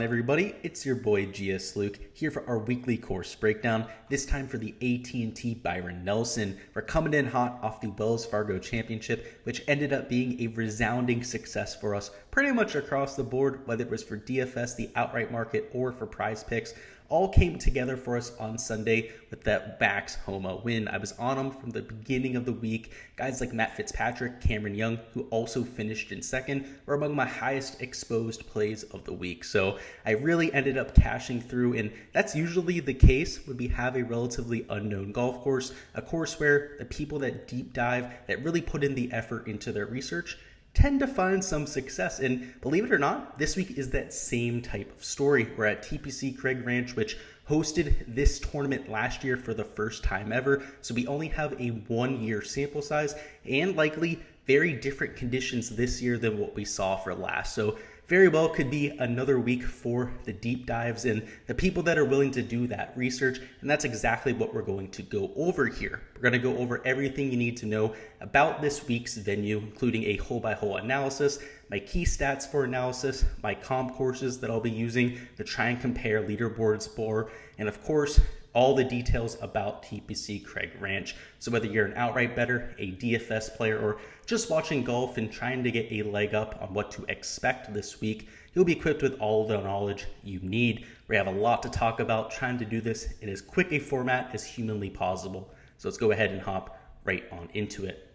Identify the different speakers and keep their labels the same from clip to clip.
Speaker 1: on, everybody? It's your boy Gsluke here for our weekly course breakdown, this time for the AT&T Byron Nelson. We're coming in hot off the Wells Fargo Championship, which ended up being a resounding success for us pretty much across the board, whether it was for DFS, the outright market, or for prize picks. All came together for us on Sunday with that Bax Homa win. I was on them from the beginning of the week. Guys like Matt Fitzpatrick, Cameron Young, who also finished in second, were among my highest exposed plays of the week. So I really ended up cashing through, and that's usually the case when we have a relatively unknown golf course, a course where the people that deep dive, that really put in the effort into their research, tend to find some success. And believe it or not, this week is that same type of story. We're at TPC Craig Ranch, which hosted this tournament last year for the first time ever. So we only have a 1-year sample size and likely very different conditions this year than what we saw for last. So very well could be another week for the deep dives and the people that are willing to do that research. And that's exactly what we're going to go over here. We're going to go over everything you need to know about this week's venue, including a hole-by-hole analysis, my key stats for analysis, my comp courses that I'll be using to try and compare leaderboards for, and of course, all the details about TPC Craig Ranch. So whether you're an outright bettor, a DFS player, or just watching golf and trying to get a leg up on what to expect this week, you'll be equipped with all the knowledge you need. We have a lot to talk about, trying to do this in as quick a format as humanly possible. So let's go ahead and hop right on into it.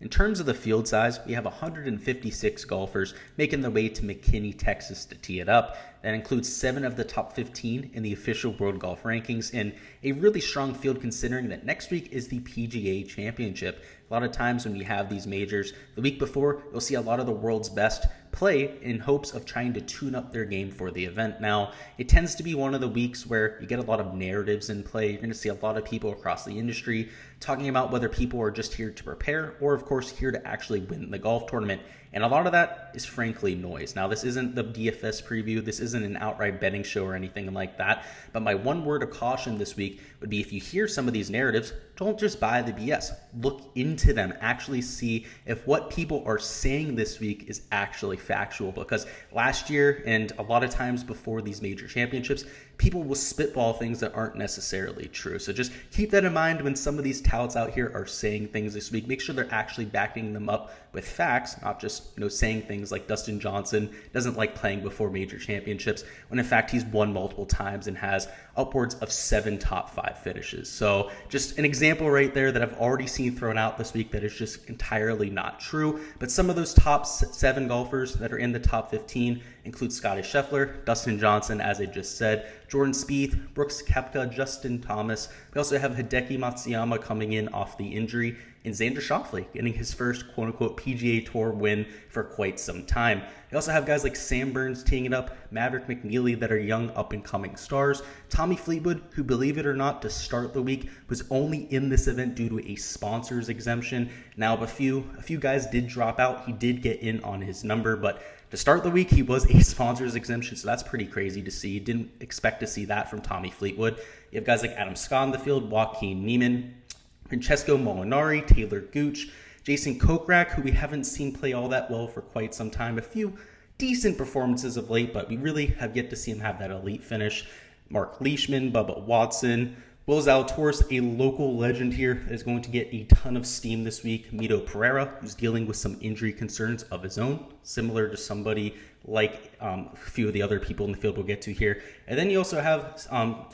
Speaker 1: In terms of the field size, we have 156 golfers making their way to McKinney, Texas to tee it up. That includes 7 of the top 15 in the official World Golf Rankings, and a really strong field considering that next week is the PGA Championship. A lot of times when we have these majors, the week before, you'll see a lot of the world's best play in hopes of trying to tune up their game for the event. Now, it tends to be one of the weeks where you get a lot of narratives in play. You're going to see a lot of people across the industry talking about whether people are just here to prepare or, of course, here to actually win the golf tournament. And a lot of that is frankly noise. Now, this isn't the DFS preview. This isn't an outright betting show or anything like that. But my one word of caution this week would be, if you hear some of these narratives, don't just buy the BS. Look into them. Actually see if what people are saying this week is actually factual. Because last year and a lot of times before these major championships, people will spitball things that aren't necessarily true. So just keep that in mind when some of these touts out here are saying things this week. Make sure they're actually backing them up with facts, not just saying things like Dustin Johnson doesn't like playing before major championships, when in fact he's won multiple times and has upwards of 7 top 5 finishes. So just an example right there that I've already seen thrown out this week that is just entirely not true. But some of those top 7 golfers that are in the top 15 include Scotty Scheffler, Dustin Johnson, as I just said, Jordan Spieth, Brooks Koepka, Justin Thomas. We also have Hideki Matsuyama coming in off the injury, and Xander Schauffele getting his first quote-unquote PGA Tour win for quite some time. We also have guys like Sam Burns teeing it up, Maverick McNeely that are young up-and-coming stars, Tommy Fleetwood, who, believe it or not, to start the week was only in this event due to a sponsor's exemption. Now, a few guys did drop out. He did get in on his number, but to start the week, he was a sponsor's exemption, so that's pretty crazy to see. Didn't expect to see that from Tommy Fleetwood. You have guys like Adam Scott in the field, Joaquin Niemann, Francesco Molinari, Taylor Gooch, Jason Kokrak, who we haven't seen play all that well for quite some time. A few decent performances of late, but we really have yet to see him have that elite finish. Mark Leishman, Bubba Watson, Will Zalatoris, a local legend here that is going to get a ton of steam this week. Mito Pereira, who's dealing with some injury concerns of his own, similar to somebody like a few of the other people in the field we'll get to here. And then you also have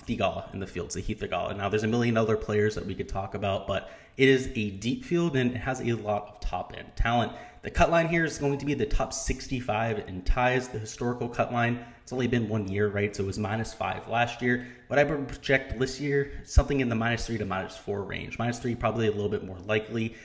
Speaker 1: Theegala in the field, Sahith Theegala. Now, there's a million other players that we could talk about, but it is a deep field and it has a lot of top-end talent. The cut line here is going to be the top 65 in ties, the historical cut line. It's only been 1 year, right? So it was -5 last year. What I would project this year, something in the -3 to -4 range. -3 probably a little bit more likely.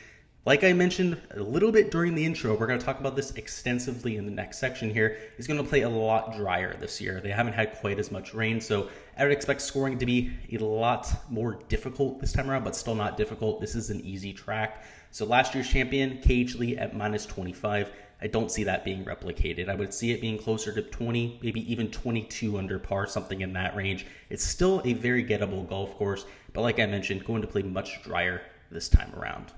Speaker 1: Like I mentioned a little bit during the intro, we're going to talk about this extensively in the next section here. It's going to play a lot drier this year. They haven't had quite as much rain, so I would expect scoring to be a lot more difficult this time around, but still not difficult. This is an easy track. So last year's champion, KH Lee at -25. I don't see that being replicated. I would see it being closer to 20, maybe even 22 under par, something in that range. It's still a very gettable golf course, but like I mentioned, going to play much drier this time around.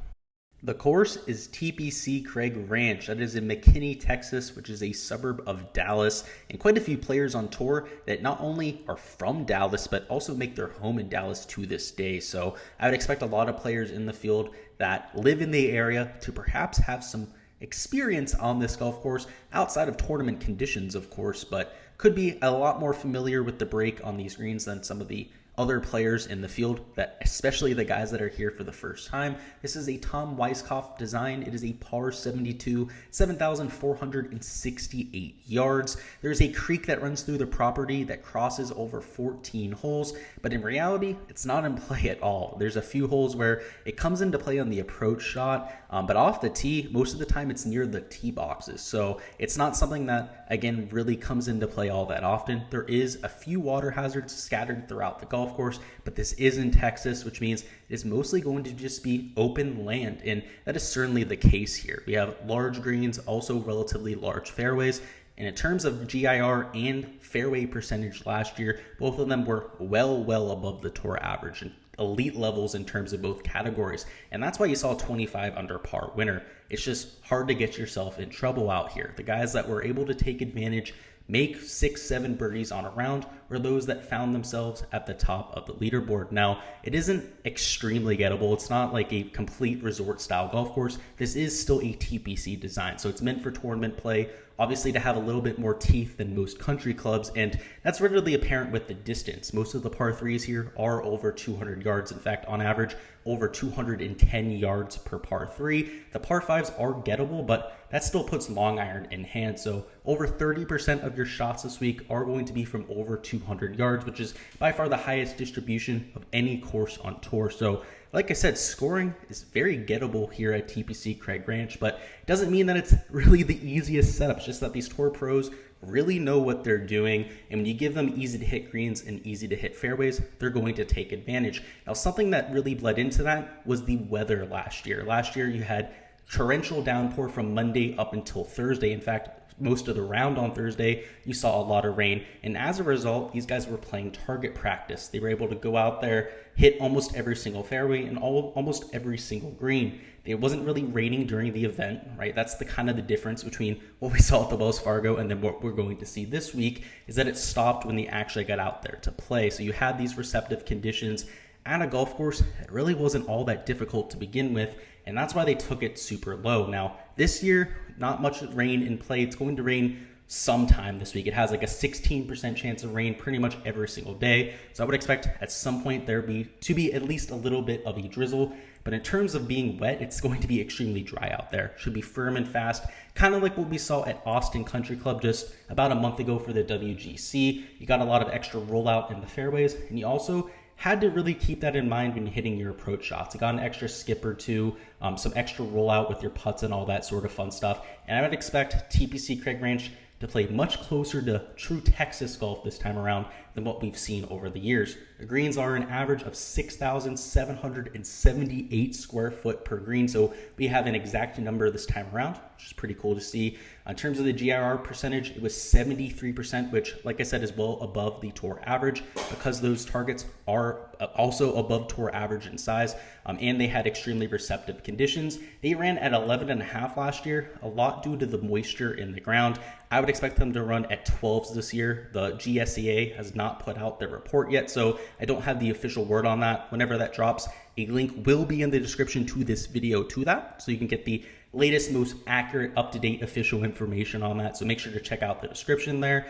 Speaker 1: The course is TPC Craig Ranch. That is in McKinney, Texas, which is a suburb of Dallas. And quite a few players on tour that not only are from Dallas, but also make their home in Dallas to this day. So I would expect a lot of players in the field that live in the area to perhaps have some experience on this golf course outside of tournament conditions, of course, but could be a lot more familiar with the break on these greens than some of the other players in the field, that especially the guys that are here for the first time. This is a Tom Weiskopf design. It is a par 72, 7,468 yards. There's a creek that runs through the property that crosses over 14 holes, but in reality, it's not in play at all. There's a few holes where it comes into play on the approach shot, but off the tee, most of the time it's near the tee boxes. So it's not something that, again, really comes into play all that often. There is a few water hazards scattered throughout the golf course, but this is in Texas, which means it is mostly going to just be open land, and that is certainly the case here. We have large greens, also relatively large fairways, and in terms of GIR and fairway percentage last year, both of them were well above the tour average and elite levels in terms of both categories, and that's why you saw a 25 under par winner. It's just hard to get yourself in trouble out here. The guys that were able to take advantage, make 6-7 birdies on a round, were those that found themselves at the top of the leaderboard. Now, it isn't extremely gettable. It's not like a complete resort style golf course. This is still a TPC design, so it's meant for tournament play, obviously to have a little bit more teeth than most country clubs, and that's readily apparent with the distance. Most of the par 3s here are over 200 yards. In fact, on average, over 210 yards per par 3. The par 5s are gettable, but that still puts long iron in hand. So over 30% of your shots this week are going to be from over 200 yards, which is by far the highest distribution of any course on tour. So like I said, scoring is very gettable here at TPC Craig Ranch, but it doesn't mean that it's really the easiest setup. It's just that these tour pros really know what they're doing, and when you give them easy to hit greens and easy to hit fairways, they're going to take advantage. Now, something that really bled into that was the weather last year. Last year, you had torrential downpour from Monday up until Thursday. In fact, most of the round on Thursday, you saw a lot of rain, and as a result, these guys were playing target practice. They were able to go out there, hit almost every single fairway and almost every single green. It wasn't really raining during the event, right? That's the kind of the difference between what we saw at the Wells Fargo and then what we're going to see this week, is that it stopped when they actually got out there to play. So you had these receptive conditions at a golf course that really wasn't all that difficult to begin with, and that's why they took it super low. Now, this year, not much rain in play. It's going to rain sometime this week. It has like a 16% chance of rain pretty much every single day. So I would expect at some point there to be at least a little bit of a drizzle. But in terms of being wet, it's going to be extremely dry out there. Should be firm and fast, kind of like what we saw at Austin Country Club just about a month ago for the WGC. You got a lot of extra rollout in the fairways, and you also had to really keep that in mind when you're hitting your approach shots. You got an extra skip or two, some extra rollout with your putts and all that sort of fun stuff. And I would expect TPC Craig Ranch to play much closer to true Texas golf this time around than what we've seen over the years. The greens are an average of 6,778 square foot per green, so we have an exact number this time around, which is pretty cool to see. In terms of the GIR percentage, it was 73%, which, like I said, is well above the tour average because those targets are also above tour average in size, and they had extremely receptive conditions. They ran at 11.5 last year, a lot due to the moisture in the ground. I would expect them to run at 12s this year. The GSEA has not put out their report yet, so I don't have the official word on that. Whenever that drops, a link will be in the description to this video to that, so you can get the latest, most accurate, up-to-date official information on that. So make sure to check out the description there.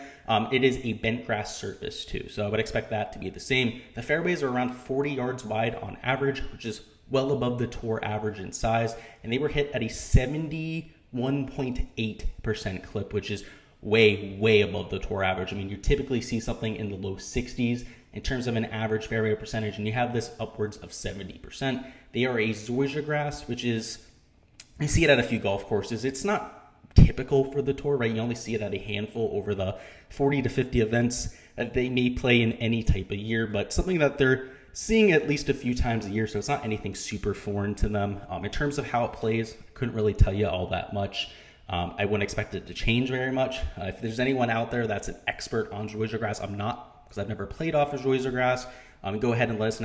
Speaker 1: It is a bent grass surface too, so I would expect that to be the same. The fairways are around 40 yards wide on average, which is well above the tour average in size, and they were hit at a 71.8% clip, which is way above the tour average. I mean, you typically see something in the low 60s in terms of an average fairway percentage, and you have this upwards of 70%. They are a zoysia grass, which is, I see it at a few golf courses. It's not typical for the tour, right? You only see it at a handful over the 40 to 50 events that they may play in any type of year, but something that they're seeing at least a few times a year, so it's not anything super foreign to them. In terms of how it plays, I couldn't really tell you all that much. I wouldn't expect it to change very much. If there's anyone out there that's an expert on zoysia grass, I'm not, because I've never played off of zoysia grass. Go ahead and let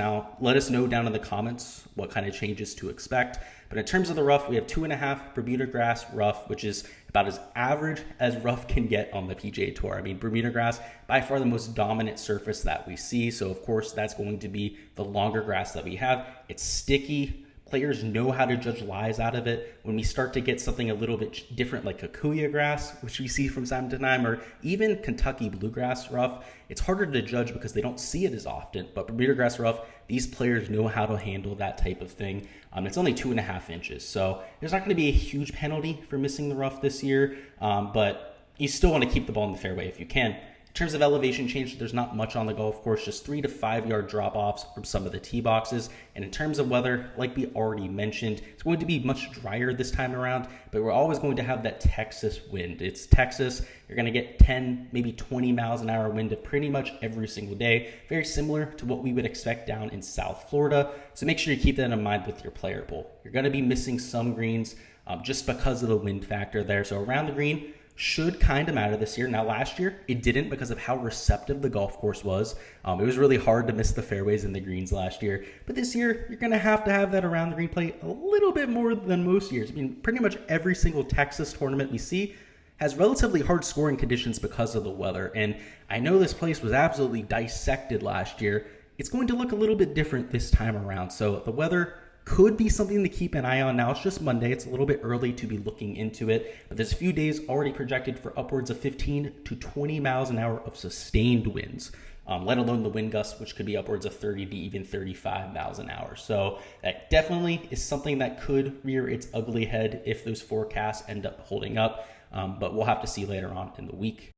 Speaker 1: us know down in the comments what kind of changes to expect. But in terms of the rough, we have 2.5 Bermuda grass rough, which is about as average as rough can get on the PGA Tour. I mean, Bermuda grass, by far the most dominant surface that we see. So of course, that's going to be the longer grass that we have. It's sticky. Players know how to judge lies out of it. When we start to get something a little bit different like Kikuyu grass, which we see from time to time, or even Kentucky bluegrass rough, it's harder to judge because they don't see it as often. But Bermuda grass rough, these players know how to handle that type of thing. It's only 2.5 inches, so there's not going to be a huge penalty for missing the rough this year, but you still want to keep the ball in the fairway if you can. In terms of elevation change, there's not much on the golf course, just 3 to 5 yard drop-offs from some of the tee boxes. And in terms of weather, like we already mentioned, it's going to be much drier this time around, but we're always going to have that Texas wind. It's Texas. You're going to get 10, maybe 20 miles an hour wind pretty much every single day. Very similar to what we would expect down in South Florida. So make sure you keep that in mind with your player pool. You're going to be missing some greens just because of the wind factor there. So around the green, should kind of matter this year. Now, last year, it didn't because of how receptive the golf course was. It was really hard to miss the fairways and the greens last year. But this year, you're going to have that around the green play a little bit more than most years. I mean, pretty much every single Texas tournament we see has relatively hard scoring conditions because of the weather. And I know this place was absolutely dissected last year. It's going to look a little bit different this time around. So the weather could be something to keep an eye on. Now, it's just Monday. It's a little bit early to be looking into it, but there's a few days already projected for upwards of 15 to 20 miles an hour of sustained winds, let alone the wind gusts, which could be upwards of 30 to even 35 miles an hour. So that definitely is something that could rear its ugly head if those forecasts end up holding up, but we'll have to see later on in the week.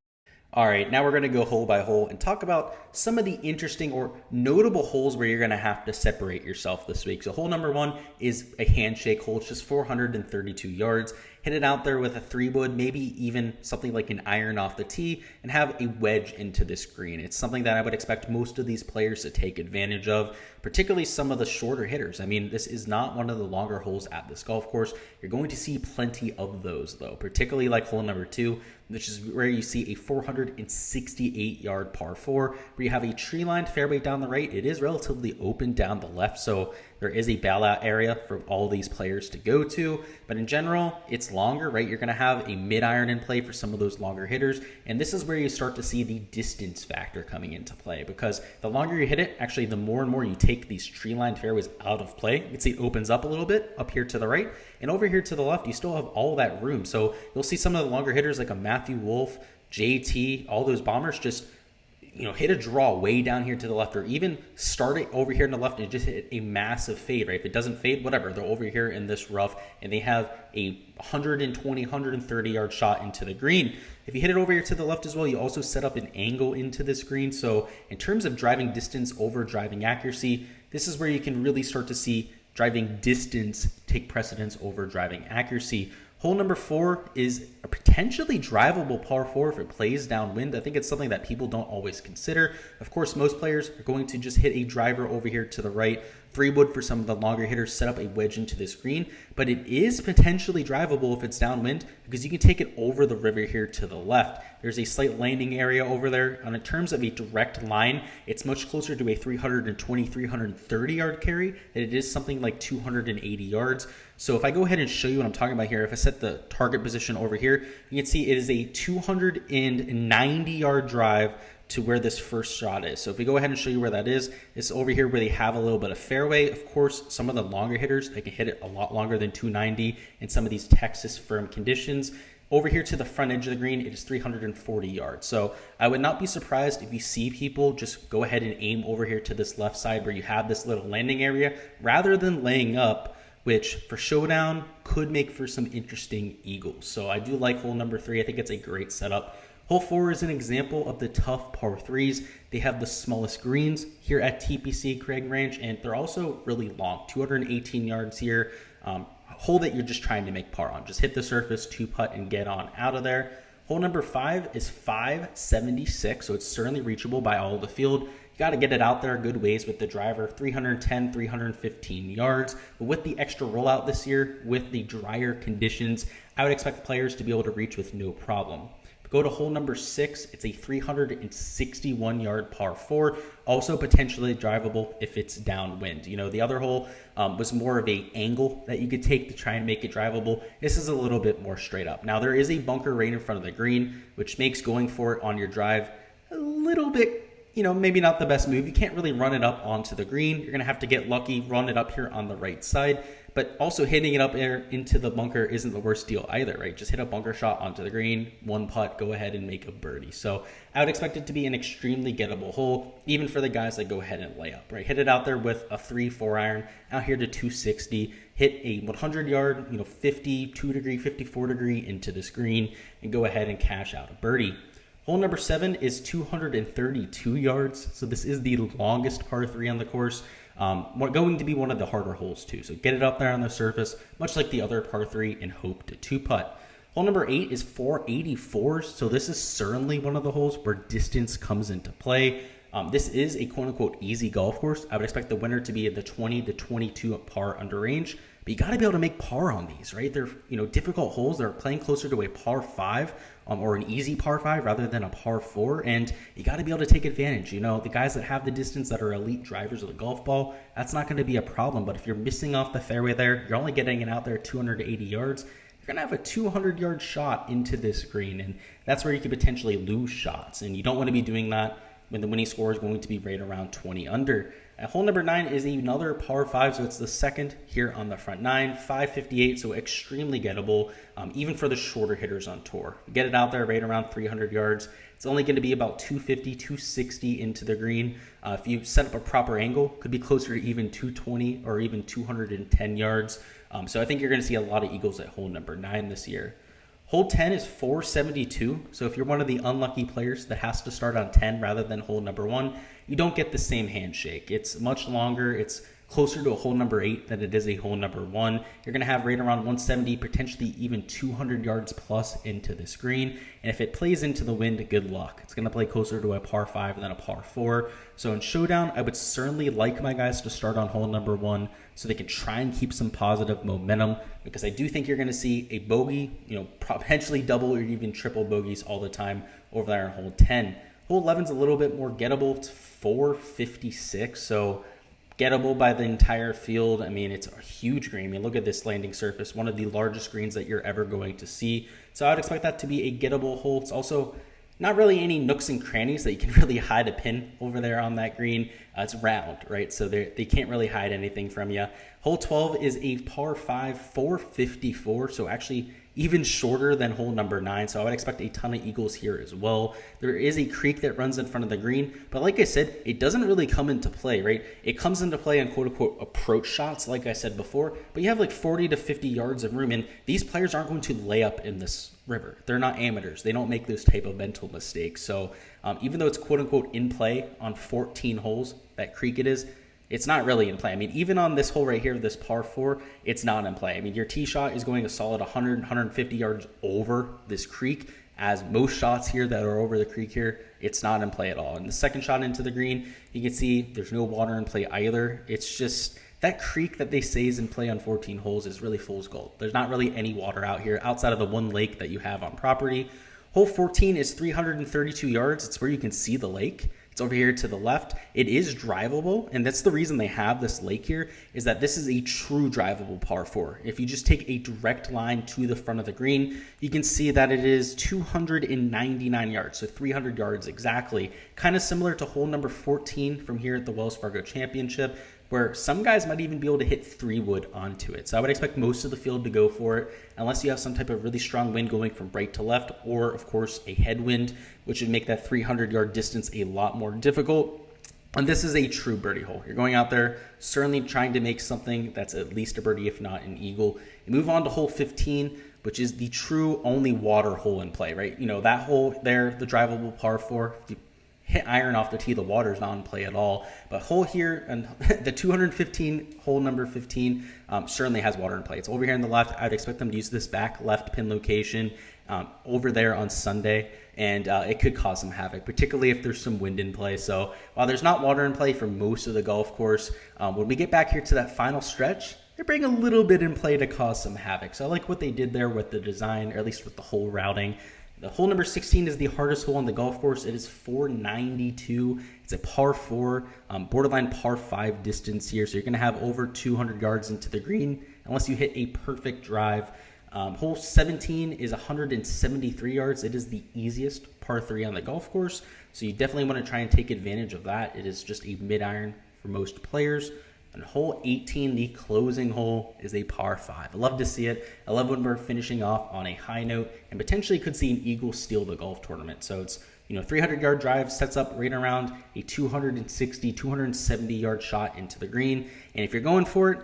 Speaker 1: All right, now we're going to go hole by hole and talk about some of the interesting or notable holes where you're going to have to separate yourself this week. So hole number 1 is a handshake hole. It's just 432 yards. Hit it out there with a 3-wood, maybe even something like an iron off the tee, and have a wedge into this green. It's something that I would expect most of these players to take advantage of, particularly some of the shorter hitters. I mean, this is not one of the longer holes at this golf course. You're going to see plenty of those, though, particularly like hole number 2, which is where you see a 468-yard par 4, where you have a tree-lined fairway down the right. It is relatively open down the left, so there is a bailout area for all these players to go to, but in general, it's longer, right? You're going to have a mid-iron in play for some of those longer hitters, and this is where you start to see the distance factor coming into play, because the longer you hit it, actually, the more and more you take these tree-lined fairways out of play. You can see it opens up a little bit up here to the right, and over here to the left, you still have all that room. So you'll see some of the longer hitters like a Matthew Wolff, JT, all those bombers just hit a draw way down here to the left, or even start it over here on the left and just hit a massive fade, right? If it doesn't fade, whatever, they're over here in this rough and they have a 120, 130 yard shot into the green. If you hit it over here to the left as well, you also set up an angle into this green. So in terms of driving distance over driving accuracy, this is where you can really start to see driving distance take precedence over driving accuracy. Hole number 4 is a potentially drivable par 4 if it plays downwind. I think it's something that people don't always consider. Of course, most players are going to just hit a driver over here to the right. 3-wood for some of the longer hitters, set up a wedge into this green, but it is potentially drivable if it's downwind because you can take it over the river here to the left. There's a slight landing area over there. And in terms of a direct line, it's much closer to a 320, 330 yard carry than it is something like 280 yards. So if I go ahead and show you what I'm talking about here, if I set the target position over here, you can see it is a 290 yard drive to where this first shot is. So if we go ahead and show you where that is, it's over here where they have a little bit of fairway. Of course, some of the longer hitters, they can hit it a lot longer than 290 in some of these Texas firm conditions. Over here to the front edge of the green, it is 340 yards. So I would not be surprised if you see people just go ahead and aim over here to this left side where you have this little landing area rather than laying up, which for showdown could make for some interesting eagles. So I do like hole number 3. I think it's a great setup. Hole 4 is an example of the tough par 3s. They have the smallest greens here at TPC Craig Ranch, and they're also really long, 218 yards here. Hole that you're just trying to make par on. Just hit the surface, 2-putt, and get on out of there. Hole number 5 is 576, so it's certainly reachable by all of the field. You got to get it out there a good ways with the driver, 310, 315 yards. But with the extra rollout this year, with the drier conditions, I would expect the players to be able to reach with no problem. Go to hole number 6. It's a 361-yard par 4, also potentially drivable if it's downwind. You know, the other hole was more of a angle that you could take to try and make it drivable. This is a little bit more straight up. Now, there is a bunker right in front of the green, which makes going for it on your drive a little bit, you know, maybe not the best move. You can't really run it up onto the green. You're going to have to get lucky, run it up here on the right side. But also hitting it up there into the bunker isn't the worst deal either, right? Just hit a bunker shot onto the green, one putt, go ahead and make a birdie. So I would expect it to be an extremely gettable hole, even for the guys that go ahead and lay up, right? Hit it out there with a 3-4 iron, out here to 260, hit a 100-yard, 52-degree, 54-degree into this green, and go ahead and cash out a birdie. Hole number 7 is 232 yards, so this is the longest par 3 on the course. Going to be one of the harder holes too, so get it up there on the surface, much like the other par 3, and hope to 2-putt. Hole number 8 is 484, so this is certainly one of the holes where distance comes into play. This is a quote-unquote easy golf course. I would expect the winner to be in the 20 to 22 par under range, but you got to be able to make par on these, right? They're difficult holes. They're playing closer to a par 5 or an easy par 5 rather than a par 4, and you got to be able to take advantage. The guys that have the distance, that are elite drivers of the golf ball, that's not going to be a problem. But if you're missing off the fairway there, you're only getting it out there 280 yards, you're going to have a 200-yard shot into this green, and that's where you could potentially lose shots, and you don't want to be doing that when the winning score is going to be right around 20 under. Hole number 9 is another par 5, so it's the second here on the front 9, 558, so extremely gettable, even for the shorter hitters on tour. Get it out there right around 300 yards. It's only going to be about 250, 260 into the green. If you set up a proper angle, could be closer to even 220 or even 210 yards. So I think you're going to see a lot of eagles at hole number 9 this year. Hole 10 is 472, so if you're one of the unlucky players that has to start on 10 rather than hole number 1, you don't get the same handshake. It's much longer. It's closer to a hole number 8 than it is a hole number 1. You're going to have right around 170, potentially even 200 yards plus into this green. And if it plays into the wind, good luck. It's going to play closer to a par 5 than a par 4. So in Showdown, I would certainly like my guys to start on hole number 1 so they can try and keep some positive momentum, because I do think you're going to see a bogey, potentially double or even triple bogeys all the time over there on hole 10. Hole 11 is a little bit more gettable. It's 456, so gettable by the entire field. I mean, it's a huge green. I mean, look at this landing surface, one of the largest greens that you're ever going to see. So I would expect that to be a gettable hole. It's also not really any nooks and crannies that you can really hide a pin over there on that green. It's round, right? So they can't really hide anything from you. Hole 12 is a par 5, 454, so actually even shorter than hole number 9, so I would expect a ton of eagles here as well. There is a creek that runs in front of the green, but like I said, it doesn't really come into play, right? It comes into play on quote-unquote approach shots, like I said before, but you have like 40 to 50 yards of room, and these players aren't going to lay up in this river. They're not amateurs. They don't make those type of mental mistakes. So even though it's quote-unquote in play on 14 holes, that creek it's not really in play. I mean, even on this hole right here, this par 4, it's not in play. I mean, your tee shot is going a solid 100, 150 yards over this creek, as most shots here that are over the creek here, it's not in play at all. And the second shot into the green, you can see there's no water in play either. It's just that creek that they say is in play on 14 holes is really fool's gold. There's not really any water out here outside of the one lake that you have on property. Hole 14 is 332 yards. It's where you can see the lake. It's over here to the left. It is drivable, and that's the reason they have this lake here, is that this is a true drivable par 4. If you just take a direct line to the front of the green, you can see that it is 299 yards, so 300 yards exactly. Kind of similar to hole number 14 from here at the Wells Fargo Championship, where some guys might even be able to hit 3-wood onto it. So I would expect most of the field to go for it, unless you have some type of really strong wind going from right to left, or of course a headwind, which would make that 300-yard distance a lot more difficult. And this is a true birdie hole. You're going out there certainly trying to make something that's at least a birdie, if not an eagle. You move on to hole 15, which is the true only water hole in play, right? That hole there, the drivable par 4, if you hit iron off the tee, the water's not in play at all. But hole here, and the 215 hole number 15 certainly has water in play. It's over here on the left. I'd expect them to use this back left pin location over there on Sunday, and it could cause some havoc, particularly if there's some wind in play. So while there's not water in play for most of the golf course, when we get back here to that final stretch, they bring a little bit in play to cause some havoc. So I like what they did there with the design, or at least with the hole routing. The hole number 16 is the hardest hole on the golf course. It is 492. It's a par 4, borderline par 5 distance here. So you're going to have over 200 yards into the green unless you hit a perfect drive. Hole 17 is 173 yards. It is the easiest par 3 on the golf course. So you definitely want to try and take advantage of that. It is just a mid-iron for most players. And hole 18, the closing hole, is a par 5. I love to see it. I love when we're finishing off on a high note and potentially could see an eagle steal the golf tournament. So it's 300-yard drive, sets up right around a 260, 270-yard shot into the green. And if you're going for it,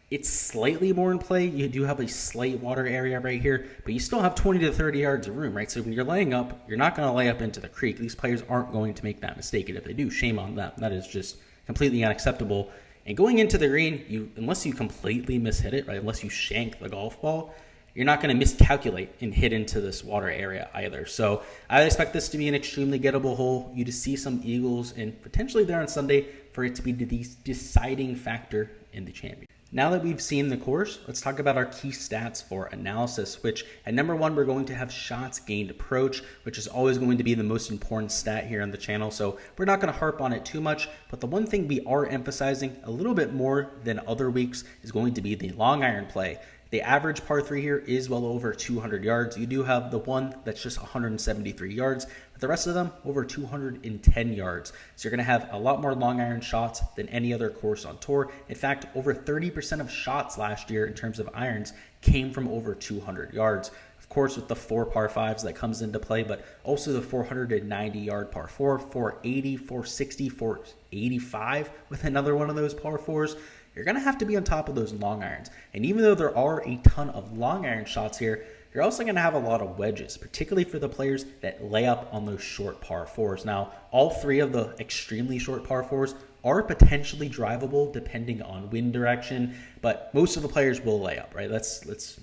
Speaker 1: it's slightly more in play. You do have a slight water area right here, but you still have 20 to 30 yards of room, right? So when you're laying up, you're not going to lay up into the creek. These players aren't going to make that mistake. And if they do, shame on them. That is just completely unacceptable. And going into the green, unless you completely mishit it, right? Unless you shank the golf ball, you're not going to miscalculate and hit into this water area either. So I expect this to be an extremely gettable hole. You to see some eagles and potentially there on Sunday for it to be the deciding factor in the championship. Now that we've seen the course, let's talk about our key stats for analysis, which at number 1, we're going to have shots gained approach, which is always going to be the most important stat here on the channel. So we're not going to harp on it too much, but the one thing we are emphasizing a little bit more than other weeks is going to be the long iron play. The average par 3 here is well over 200 yards. You do have the one that's just 173 yards, but the rest of them over 210 yards. So you're going to have a lot more long iron shots than any other course on tour. In fact, over 30% of shots last year in terms of irons came from over 200 yards. Of course, with the 4 par 5s that comes into play, but also the 490-yard par 4, 480, 460, 485 with another one of those par 4s. You're going to have to be on top of those long irons. And even though there are a ton of long iron shots here, you're also going to have a lot of wedges, particularly for the players that lay up on those short par 4s. Now, all 3 of the extremely short par 4s are potentially drivable depending on wind direction, but most of the players will lay up, right? Let's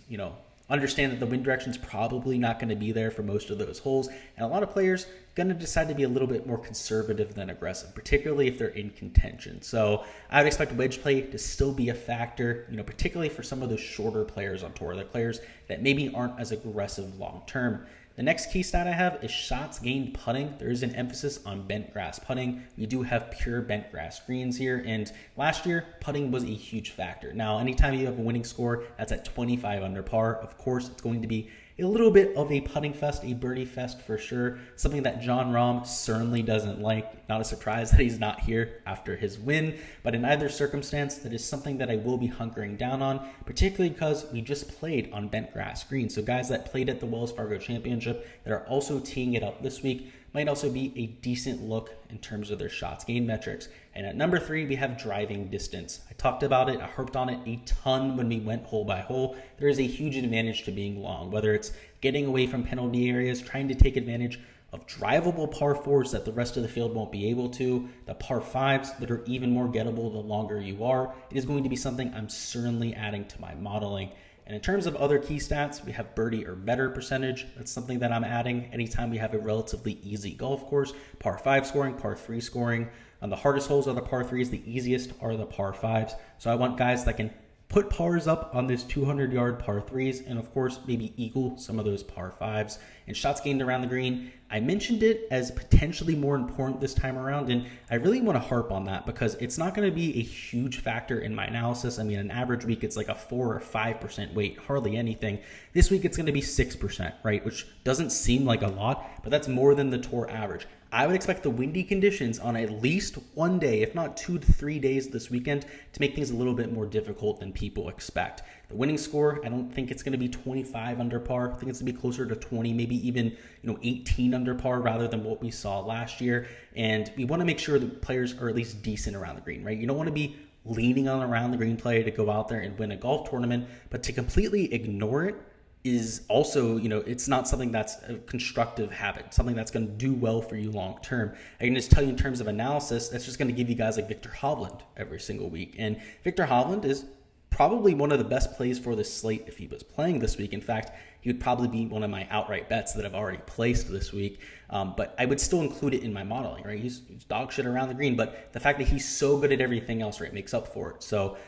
Speaker 1: understand that the wind direction is probably not going to be there for most of those holes, and a lot of players going to decide to be a little bit more conservative than aggressive, particularly if they're in contention. So I would expect wedge play to still be a factor, particularly for some of those shorter players on tour, the players that maybe aren't as aggressive long term. The next key stat I have is shots gained putting. There is an emphasis on bent grass putting. We do have pure bent grass greens here, and last year, putting was a huge factor. Now, anytime you have a winning score that's at 25 under par, of course, it's going to be a little bit of a putting fest, a birdie fest for sure, something that Jon Rahm certainly doesn't like. Not a surprise that he's not here after his win, but in either circumstance, that is something that I will be hunkering down on, particularly because we just played on bent grass greens. So guys that played at the Wells Fargo Championship that are also teeing it up this week might also be a decent look in terms of their shots gained metrics. And at number 3, we have driving distance. I talked about it, I harped on it a ton when we went hole by hole. There is a huge advantage to being long, whether it's getting away from penalty areas, trying to take advantage of drivable par 4s that the rest of the field won't be able to, the par 5s that are even more gettable the longer you are. It is going to be something I'm certainly adding to my modeling. And in terms of other key stats, we have birdie or better percentage. That's something that I'm adding anytime we have a relatively easy golf course. Par 5 scoring, par 3 scoring. On the hardest holes are the par 3s. The easiest are the par 5s. So I want guys that can put pars up on this 200-yard par 3s and, of course, maybe equal some of those par 5s. And shots gained around the green, I mentioned it as potentially more important this time around, and I really want to harp on that because it's not going to be a huge factor in my analysis. I mean, an average week, it's like a 4 or 5% weight, hardly anything. This week, it's going to be 6%, right, which doesn't seem like a lot, but that's more than the tour average. I would expect the windy conditions on at least one day, if not 2 to 3 days this weekend, to make things a little bit more difficult than people expect. The winning score, I don't think it's going to be 25 under par. I think it's going to be closer to 20, maybe even 18 under par rather than what we saw last year. And we want to make sure that players are at least decent around the green, right? You don't want to be leaning on around the green play to go out there and win a golf tournament, but to completely ignore it is also, it's not something that's a constructive habit, something that's going to do well for you long term. I can just tell you in terms of analysis, that's just going to give you guys like Victor Hovland every single week. And Victor Hovland is probably one of the best plays for this slate if he was playing this week. In fact, he would probably be one of my outright bets that I've already placed this week. But I would still include it in my modeling, right? He's dog shit around the green, but the fact that he's so good at everything else, right, makes up for it. So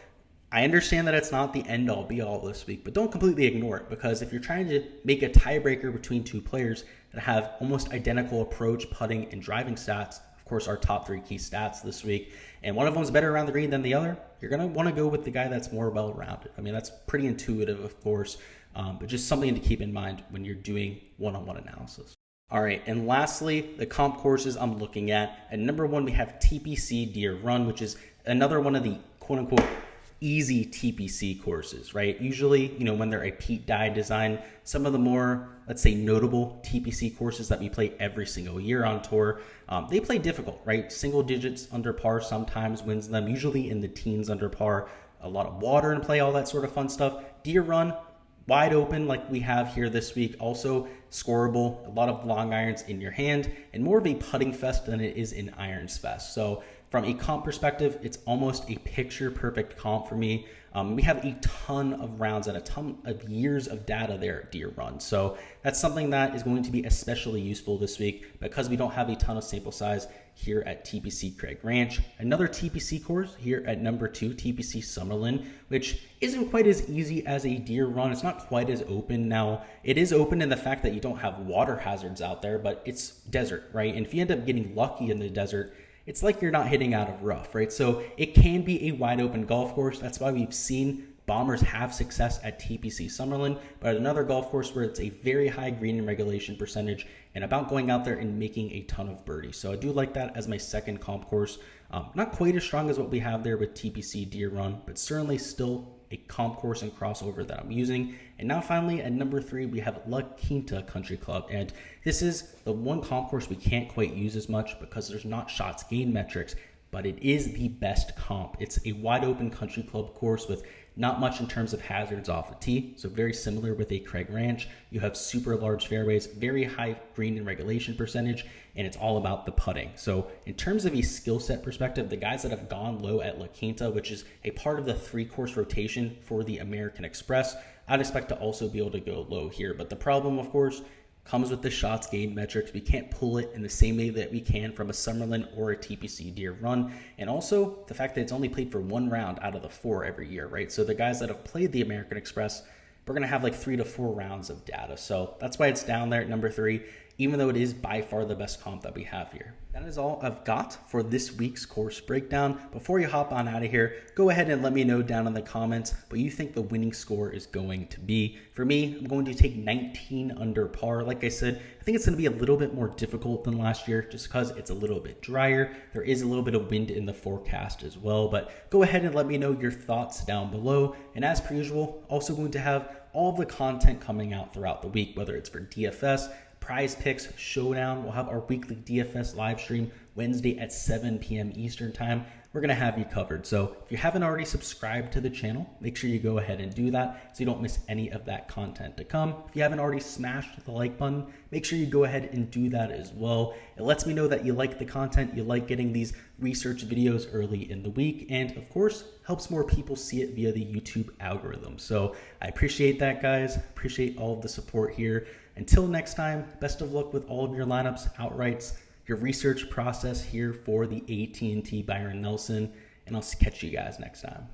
Speaker 1: I understand that it's not the end all be all this week, but don't completely ignore it, because if you're trying to make a tiebreaker between two players that have almost identical approach, putting, and driving stats, of course, our top 3 key stats this week, and one of them's better around the green than the other, you're going to want to go with the guy that's more well-rounded. I mean, that's pretty intuitive, of course, but just something to keep in mind when you're doing one-on-one analysis. All right, and lastly, the comp courses I'm looking at. At number 1, we have TPC Deer Run, which is another one of the quote-unquote easy TPC courses, right? Usually, when they're a Pete Dye design, some of the more, let's say, notable TPC courses that we play every single year on tour, they play difficult, right? Single digits under par sometimes wins them, usually in the teens under par, a lot of water in play, all that sort of fun stuff. Deer Run, wide open like we have here this week, also scoreable, a lot of long irons in your hand, and more of a putting fest than it is an irons fest. So from a comp perspective, it's almost a picture-perfect comp for me. We have a ton of rounds and a ton of years of data there at Deer Run. So that's something that is going to be especially useful this week because we don't have a ton of sample size here at TPC Craig Ranch. Another TPC course here at number 2, TPC Summerlin, which isn't quite as easy as a Deer Run. It's not quite as open. Now, it is open in the fact that you don't have water hazards out there, but it's desert, right? And if you end up getting lucky in the desert, it's like you're not hitting out of rough, right? So it can be a wide open golf course. That's why we've seen bombers have success at TPC Summerlin, but another golf course where it's a very high green and regulation percentage and about going out there and making a ton of birdies. So I do like that as my second comp course. Not quite as strong as what we have there with TPC Deer Run, but certainly still a comp course and crossover that I'm using. And now finally at number 3, we have La Quinta Country Club. And this is the one comp course we can't quite use as much because there's not shots gained metrics, but it is the best comp. It's a wide open country club course with not much in terms of hazards off the tee. So very similar with a Craig Ranch. You have super large fairways, very high green and regulation percentage, and it's all about the putting. So in terms of a skill set perspective, the guys that have gone low at La Quinta, which is a part of the 3-course rotation for the American Express, I'd expect to also be able to go low here. But the problem, of course, comes with the shots gained metrics. We can't pull it in the same way that we can from a Summerlin or a TPC Deer Run. And also the fact that it's only played for 1 round out of the 4 every year, right? So the guys that have played the American Express, we're going to have like 3 to 4 rounds of data. So that's why it's down there at number 3, even though it is by far the best comp that we have here. That is all I've got for this week's course breakdown. Before you hop on out of here, go ahead and let me know down in the comments what you think the winning score is going to be. For me, I'm going to take 19 under par. Like I said, I think it's going to be a little bit more difficult than last year just because it's a little bit drier. There is a little bit of wind in the forecast as well, but go ahead and let me know your thoughts down below. And as per usual, also going to have all the content coming out throughout the week, whether it's for DFS, Prize Picks, Showdown. We'll have our weekly DFS live stream Wednesday at 7 p.m. Eastern time. We're going to have you covered. So if you haven't already subscribed to the channel, make sure you go ahead and do that so you don't miss any of that content to come. If you haven't already smashed the like button, make sure you go ahead and do that as well. It lets me know that you like the content, you like getting these research videos early in the week, and of course, helps more people see it via the YouTube algorithm. So I appreciate that, guys. Appreciate all of the support here. Until next time, best of luck with all of your lineups, outrights, your research process here for the AT&T Byron Nelson, and I'll catch you guys next time.